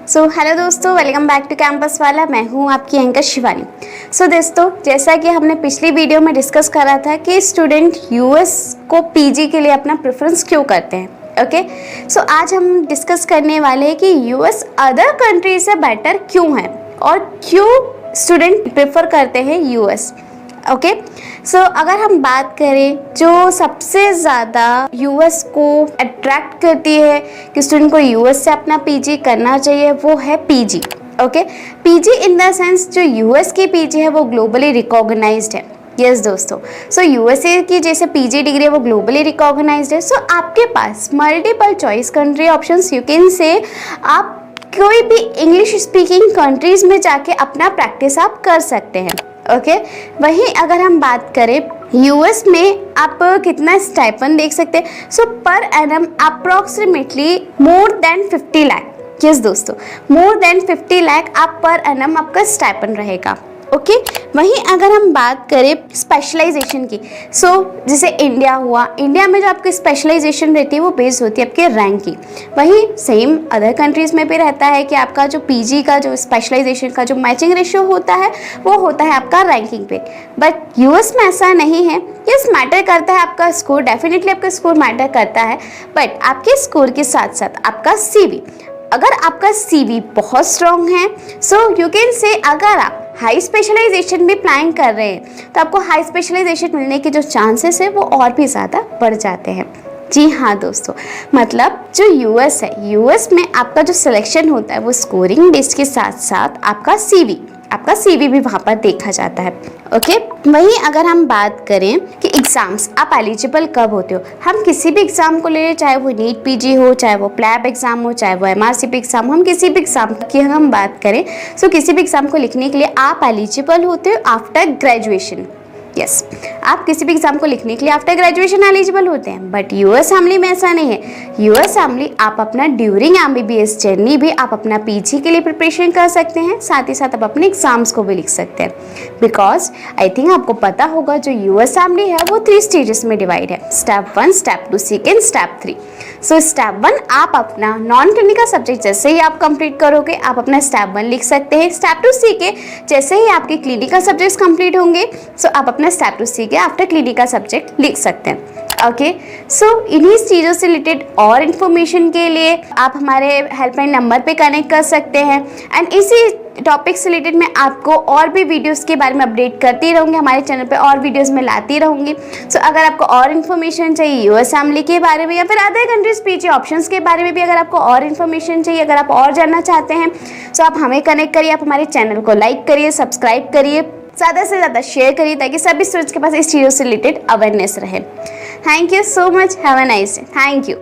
Hello दोस्तों, welcome back to campus वाला। मैं हूँ आपकी एंकर शिवानी। दोस्तों, जैसा कि हमने पिछली वीडियो में डिस्कस करा था कि स्टूडेंट यूएस को पीजी के लिए अपना प्रेफरेंस क्यों करते हैं। ओके, आज हम डिस्कस करने वाले हैं कि यूएस अदर कंट्री से बेटर क्यों है और क्यों स्टूडेंट प्रेफर करते हैं यूएस। ओके, अगर हम बात करें जो सबसे ज़्यादा यूएस को अट्रैक्ट करती है कि स्टूडेंट को यूएस से अपना पीजी करना चाहिए, वो है PG. Okay, PG in the sense जो यूएस की पीजी है वो ग्लोबली रिकॉग्नाइज्ड है। यस दोस्तों, यूएसए की जैसे पीजी डिग्री है वो ग्लोबली रिकॉग्नाइज्ड है। आपके पास multiple choice country options, you can say आप कोई भी इंग्लिश स्पीकिंग कंट्रीज में जाके अपना प्रैक्टिस आप कर सकते हैं। ओके, वहीं अगर हम बात करें यूएस में आप कितना स्टाइपेंड देख सकते हैं। Per annum approximately more than 50 lakh. Yes दोस्तों, मोर देन 50 लाख आप पर एनम आपका स्टाइपेंड रहेगा। ओके, वहीं अगर हम बात करें स्पेशलाइजेशन की, जैसे इंडिया हुआ, इंडिया में जो आपकी स्पेशलाइजेशन रहती है वो बेस्ड होती है आपके रैंक की। वहीं सेम अदर कंट्रीज़ में भी रहता है कि आपका जो पीजी का जो स्पेशलाइजेशन का जो मैचिंग रेशियो होता है वो होता है आपका रैंकिंग पे। बट यूएस में ऐसा नहीं है। यस, मैटर करता है आपका स्कोर, डेफिनेटली आपका स्कोर मैटर करता है, बट आपके स्कोर के साथ साथ आपका सीवी, अगर आपका सीवी बहुत स्ट्रॉन्ग है, यू कैन से अगर आप हाई स्पेशलाइजेशन भी प्लान कर रहे हैं तो आपको हाई स्पेशलाइजेशन मिलने के जो चांसेस है वो और भी ज़्यादा बढ़ जाते हैं। जी हाँ दोस्तों, मतलब जो यूएस है, यूएस में आपका जो सिलेक्शन होता है वो स्कोरिंग बेस्ड के साथ साथ आपका सीवी भी वहाँ पर देखा जाता है। ओके, वहीं अगर हम बात करें कि एग्ज़ाम्स आप एलिजिबल कब होते हो, हम किसी भी एग्ज़ाम को ले लें, चाहे वो नीट पीजी हो, चाहे वो प्लैब एग्ज़ाम हो, चाहे वो एमआरसीपी एग्ज़ाम, हम किसी भी एग्ज़ाम की हम बात करें, किसी भी एग्ज़ाम को लिखने के लिए आप एलिजिबल होते हो आफ्टर ग्रेजुएशन। यस, आप किसी भी एग्जाम को लिखने के लिए आफ्टर ग्रेजुएशन एलिजिबल होते हैं। बट यूएस फैमिली में ऐसा नहीं है। यूएस फैमिली आप अपना ड्यूरिंग एमबीबीएस जर्नी भी आप अपना पीजी के लिए प्रिपरेशन कर सकते हैं, साथ ही साथ आप अपने एग्जाम्स को भी लिख सकते हैं। बिकॉज आई थिंक आपको पता होगा जो यूएस फैमिली है वो 3 स्टेजेस में डिवाइड है, step 1, step 2, second, step 3। Step 1 आप अपना नॉन क्लिनिकल सब्जेक्ट जैसे ही आप कंप्लीट करोगे आप अपना स्टेप 1 लिख सकते हैं। स्टेप 2 सी के जैसे ही आपके क्लिनिकल सब्जेक्ट्स कंप्लीट होंगे आप अपना स्टेप 2 सी के आफ्टर क्लिनिकल सब्जेक्ट लिख सकते हैं। ओके, इन्हीं चीज़ों से रिलेटेड और इन्फॉर्मेशन के लिए आप हमारे हेल्पलाइन नंबर पे कनेक्ट कर सकते हैं। एंड इसी टॉपिक से रिलेटेड मैं आपको और भी वीडियोस के बारे में अपडेट करती रहूँगी, हमारे चैनल पे और वीडियोस में लाती रहूँगी। अगर आपको और इन्फॉर्मेशन चाहिए यूएस फैमिली के बारे में या फिर अदर कंट्रीज पीजी ऑप्शंस के बारे में भी अगर आपको और इन्फॉर्मेशन चाहिए, अगर आप और जानना चाहते हैं आप हमें कनेक्ट करिए, आप हमारे चैनल को लाइक करिए, सब्सक्राइब करिए, ज़्यादा से ज़्यादा शेयर करिए ताकि सभी स्टूडेंट्स के पास इस चीज़ों से रिलेटेड अवेयरनेस रहे। Thank you so much, have a nice day. Thank you.